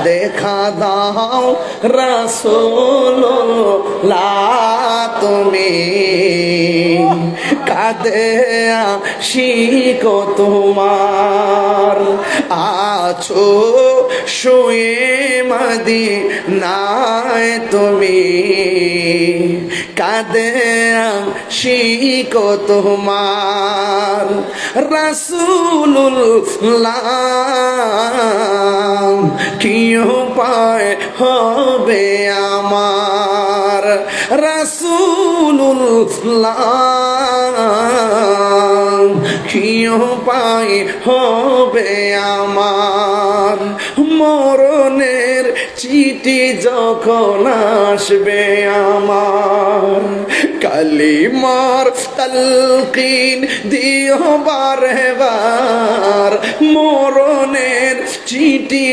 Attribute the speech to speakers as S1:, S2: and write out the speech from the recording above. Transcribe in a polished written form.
S1: দেখা দাও রাসূলুল্লাহ তুমি কাঁদে আশিক তোমার আছো শুয়ে মদিনায় তুমি কাঁদে আশিক তোমার রাসূলুল্লাহ কি উপায় হবে আমার রাসূলুল্লাহ কি উপায় হবে আমার মরণের চিঠি যখন আসবে আমার কালিমার তালকিন দিও বারে বার মরণের চিঠি